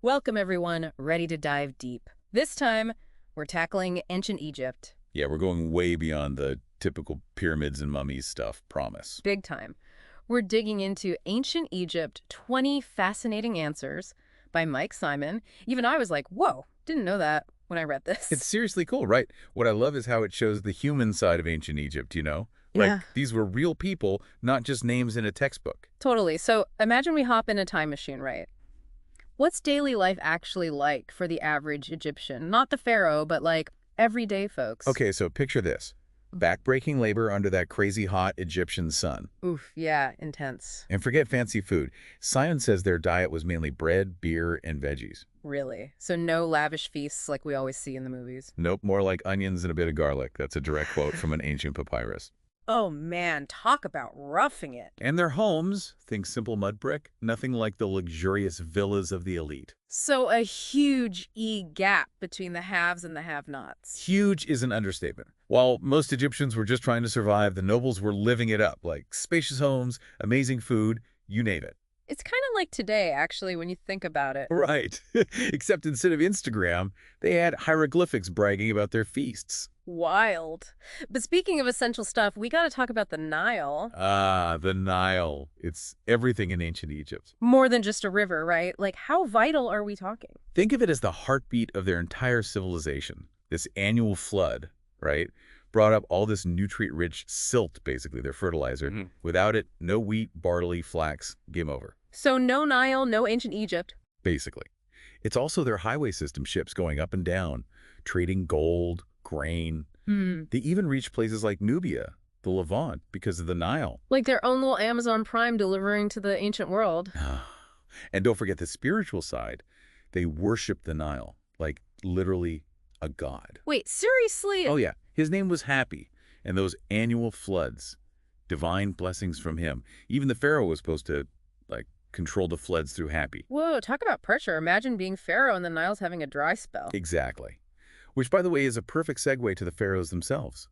Welcome, everyone, ready to dive deep. This time, we're tackling ancient Egypt. Yeah, we're going way beyond the typical pyramids and mummies stuff, promise. Big time. We're digging into Ancient Egypt 20 Fascinating Answers by Mike Ciman. Even I was like, whoa, didn't know that when I read It's this. seriously cool, right? What I love is how it shows the human side of ancient Egypt, you know? Like, Yeah. these were real people, not just names in a textbook. Totally. So imagine we hop in a time machine, right? What's daily life actually like for the average Egyptian? Not the pharaoh, but like everyday folks. Okay, so picture this. Backbreaking labor under that crazy hot Egyptian sun. Oof, yeah, intense. And forget fancy food. Ciman says their diet was mainly bread, beer, and veggies. Really. So no lavish feasts like we always see in the movies. Nope, more like onions and a bit of garlic. That's a direct quote from an ancient papyrus. Oh man, talk about roughing it. And their homes, think simple mud brick, nothing like the luxurious villas of the elite. So a huge gap between the haves and the have-nots. Huge is an understatement. While most Egyptians were just trying to survive, the nobles were living it up, like spacious homes, amazing food, you name it. It's kind of like today, actually, when you think about it. Right. Except instead of Instagram, they had hieroglyphics bragging about their feasts. Wild. But speaking of essential stuff, we got to talk about the Nile. Ah, the Nile. It's everything in ancient Egypt. More than just a river, right? Like, how vital are we talking? Think of it as the heartbeat of their entire civilization. This annual flood, right, brought up all this nutrient-rich silt, basically, their fertilizer. Without it, no wheat, barley, flax, game over. So no Nile, no ancient Egypt. Basically. It's also their highway system ships going up and down, trading gold, grain. They even reach places like Nubia, the Levant, because of the Nile. Like their own little Amazon Prime delivering to the ancient world. And don't forget the spiritual side. They worship the Nile, like literally a god. Wait, seriously? Oh yeah, his name was Happy, and those annual floods, divine blessings from him. Even the pharaoh was supposed to, like, control the floods through Happy. Whoa, talk about pressure. Imagine being pharaoh and the Nile's having a dry spell. Exactly. Which, by the way, is a perfect segue to the pharaohs themselves,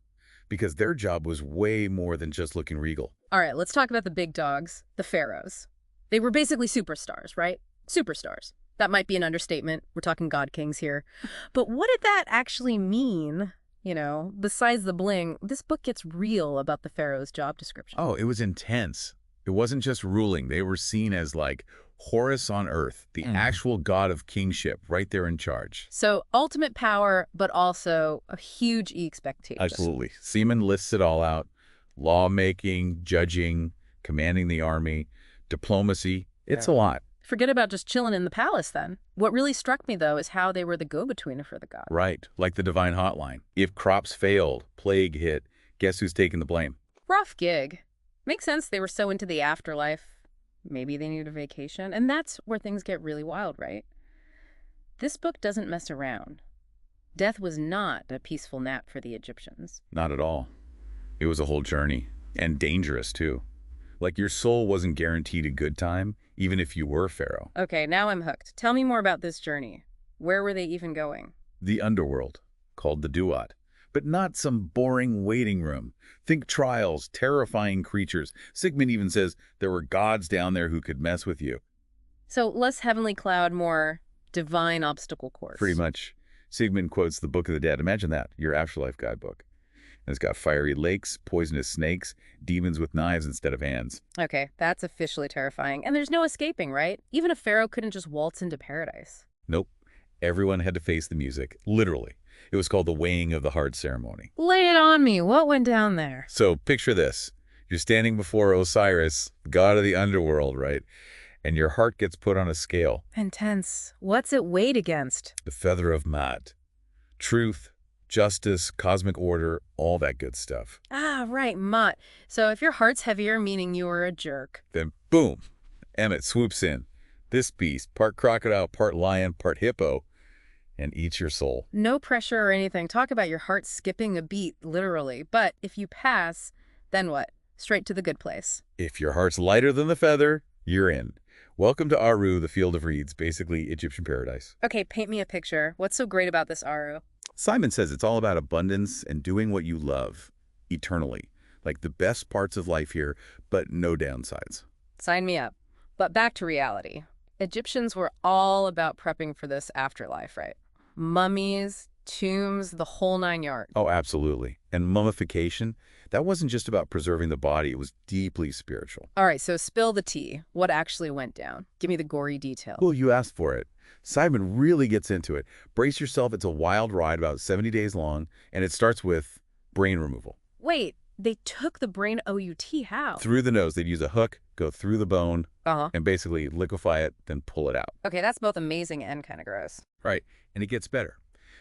because their job was way more than just looking regal. All right, let's talk about the big dogs, the pharaohs. They were basically superstars, right? Superstars. That might be an understatement. We're talking god kings here. But what did that actually mean? You know, besides the bling, this book gets real about the pharaoh's job description. Oh, it was intense. It wasn't just ruling. They were seen as like Horus on earth, the actual god of kingship, right there in charge. So ultimate power, but also a huge expectation. Absolutely. Ciman lists it all out. Lawmaking, judging, commanding the army, diplomacy. It's a lot. Forget about just chilling in the palace then. What really struck me, though, is how they were the go-betweener for the god. Right. Like the divine hotline. If crops failed, plague hit, guess who's taking the blame? Rough gig. Makes sense they were so into the afterlife. Maybe they needed a vacation. And that's where things get really wild, right? This book doesn't mess around. Death was not a peaceful nap for the Egyptians. Not at all. It was a whole journey. And dangerous, too. Like your soul wasn't guaranteed a good time, even if you were pharaoh. Okay, now I'm hooked. Tell me more about this journey. Where were they even going? The underworld, called the Duat. But not some boring waiting room. Think trials, terrifying creatures. Ciman even says there were gods down there who could mess with you. So less heavenly cloud, more divine obstacle course. Pretty much. Ciman quotes the Book of the Dead. Imagine that, your afterlife guidebook. And it's got fiery lakes, poisonous snakes, demons with knives instead of hands. Okay, that's officially terrifying. And there's no escaping, right? Even a pharaoh couldn't just waltz into paradise. Nope. Everyone had to face the music, literally. It was called the weighing of the heart ceremony. Lay it on me. What went down there? So picture this. You're standing before Osiris, god of the underworld, right? And your heart gets put on a scale. Intense. What's it weighed against? The feather of Maat. Truth, justice, cosmic order, all that good stuff. Ah, right, Mutt. So if your heart's heavier, meaning you were a jerk. Then boom, Emmett swoops in. This beast, part crocodile, part lion, part hippo, and eats your soul. No pressure or anything. Talk about your heart skipping a beat, literally. But if you pass, then what? Straight to the good place. If your heart's lighter than the feather, you're in. Welcome to Aru, the Field of Reeds, basically Egyptian paradise. Okay, paint me a picture. What's so great about this Aru? Ciman says it's all about abundance and doing what you love, eternally. Like the best parts of life here, but no downsides. Sign me up. But back to reality. Egyptians were all about prepping for this afterlife, right? Mummies, tombs, the whole nine yards. Oh, absolutely. And mummification, that wasn't just about preserving the body, it was deeply spiritual. All right, so spill the tea. What actually went down? Give me the gory details. Well, you asked for it. Ciman really gets into it. Brace yourself, it's a wild ride about 70 days long, and it starts with brain removal. Wait, they took the brain OUT, how? Through the nose, they'd use a hook, go through the bone, Uh-huh. and basically liquefy it, then pull it out. Okay, that's both amazing and kind of gross. Right, and it gets better.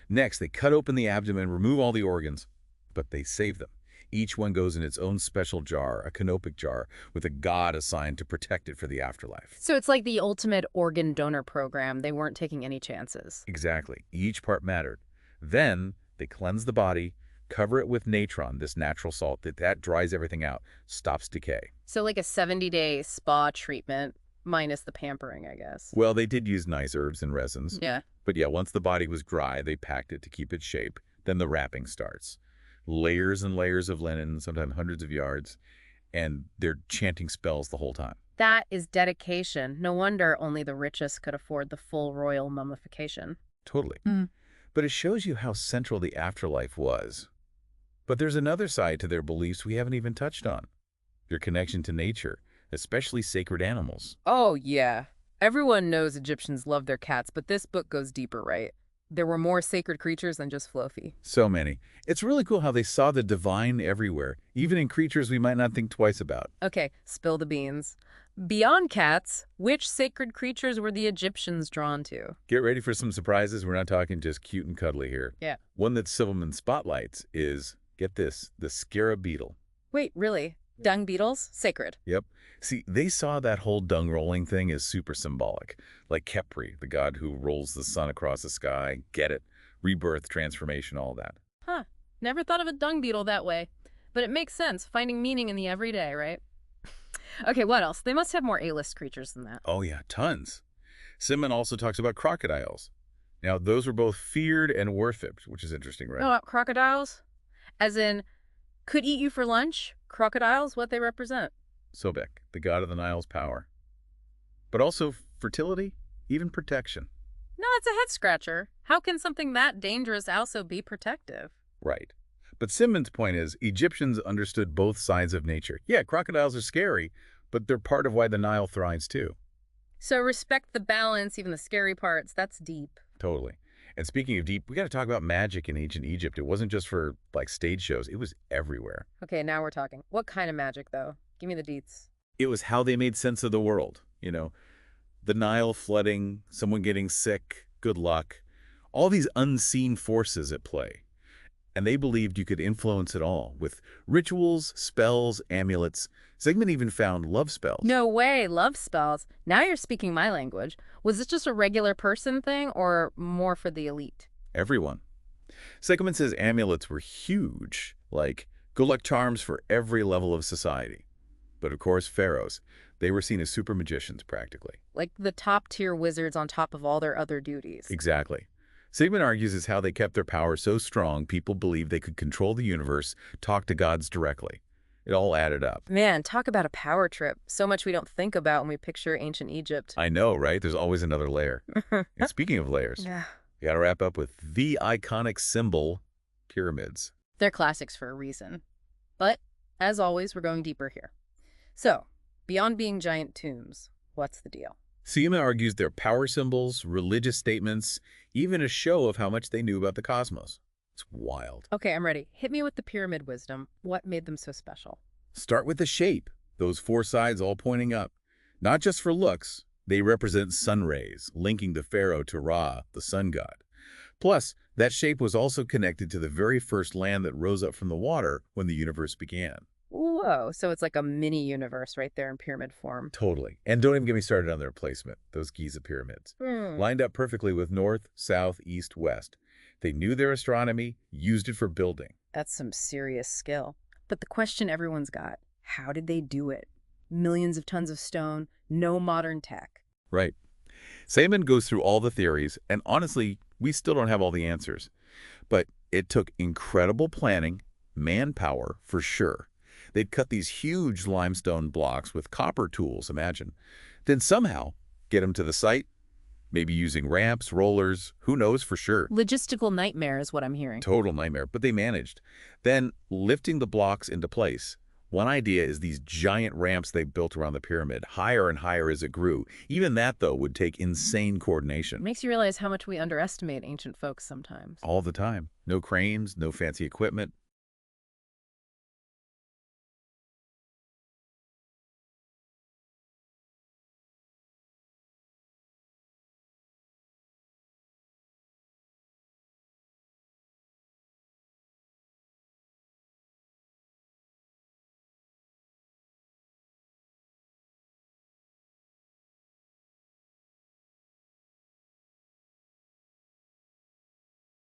Next, they cut open the abdomen, remove all the organs, but they save them. Each one goes in its own special jar, a canopic jar, with a god assigned to protect it for the afterlife. So it's like the ultimate organ donor program. They weren't taking any chances. Exactly. Each part mattered. Then they cleanse the body, cover it with natron, this natural salt that dries everything out, stops decay. So like a 70-day spa treatment, minus the pampering, I guess. Well, they did use nice herbs and resins. Yeah. But yeah, once the body was dry, they packed it to keep its shape. Then the wrapping starts. Layers and layers of linen, sometimes hundreds of yards, and they're chanting spells the whole time. That is dedication. No wonder only the richest could afford the full royal mummification. Totally. Mm. But it shows you how central the afterlife was. But there's another side to their beliefs we haven't even touched on. Their connection to nature, especially sacred animals. Oh, yeah. Everyone knows Egyptians love their cats, but this book goes deeper, right? There were more sacred creatures than just Flofi. So many. It's really cool how they saw the divine everywhere, even in creatures we might not think twice about. Okay, spill the beans. Beyond cats, which sacred creatures were the Egyptians drawn to? Get ready for some surprises. We're not talking just cute and cuddly here. Yeah. One that Silverman spotlights is, get this, the scarab beetle. Wait, really? Dung beetles? Sacred. Yep. See, they saw that whole dung rolling thing as super symbolic. Like Khepri, the god who rolls the sun across the sky. Get it? Rebirth, transformation, all that. Huh. Never thought of a dung beetle that way. But it makes sense, finding meaning in the everyday, right? Okay, what else? They must have more A-list creatures than that. Oh yeah, tons. Ciman also talks about crocodiles. Now, those were both feared and worshipped, which is interesting, right? Oh, crocodiles? As in, could eat you for lunch? Crocodiles, what they represent? Sobek, the god of the Nile's power. But also fertility, even protection. No, it's a head-scratcher. How can something that dangerous also be protective? Right. But Simon's point is, Egyptians understood both sides of nature. Yeah, crocodiles are scary, but they're part of why the Nile thrives too. So respect the balance, even the scary parts. That's deep. Totally. And speaking of deep, we got to talk about magic in ancient Egypt. It wasn't just for, like, stage shows. It was everywhere. Okay, now we're talking. What kind of magic, though? Give me the deets. It was how they made sense of the world. You know, the Nile flooding, someone getting sick, good luck. All these unseen forces at play. And they believed you could influence it all with rituals, spells, amulets. Sigmund even found love spells. No way, love spells. Now you're speaking my language. Was this just a regular person thing or more for the elite? Everyone. Sigmund says amulets were huge, like good luck charms for every level of society. But of course, pharaohs, they were seen as super magicians practically. Like the top-tier wizards on top of all their other duties. Exactly. Sigmund argues is how they kept their power so strong people believed they could control the universe, talk to gods directly. It all added up. Man, talk about a power trip. So much we don't think about when we picture ancient Egypt. I know, right? There's always another layer. And speaking of layers, Yeah. we got to wrap up with the iconic symbol, pyramids. They're classics for a reason. But, as always, we're going deeper here. So, beyond being giant tombs, what's the deal? Ciman argues they're power symbols, religious statements, even a show of how much they knew about the cosmos. It's wild. Okay, I'm ready. Hit me with the pyramid wisdom. What made them so special? Start with the shape, those four sides all pointing up. Not just for looks, they represent sun rays, linking the pharaoh to Ra, the sun god. Plus, that shape was also connected to the very first land that rose up from the water when the universe began. Whoa, so it's like a mini universe right there in pyramid form. Totally. And don't even get me started on their placement, those Giza pyramids. Lined up perfectly with north, south, east, west. They knew their astronomy, used it for building. That's some serious skill. But the question everyone's got, how did they do it? Millions of tons of stone, no modern tech. Right. Ciman goes through all the theories, and honestly, we still don't have all the answers. But it took incredible planning, manpower for sure. They'd cut these huge limestone blocks with copper tools, imagine. Then somehow, get them to the site, maybe using ramps, rollers, who knows for sure. Logistical nightmare is what I'm hearing. Total nightmare, but they managed. Then lifting the blocks into place. One idea is these giant ramps they built around the pyramid, higher and higher as it grew. Even that, though, would take insane coordination. It makes you realize how much we underestimate ancient folks sometimes. All the time. No cranes, no fancy equipment,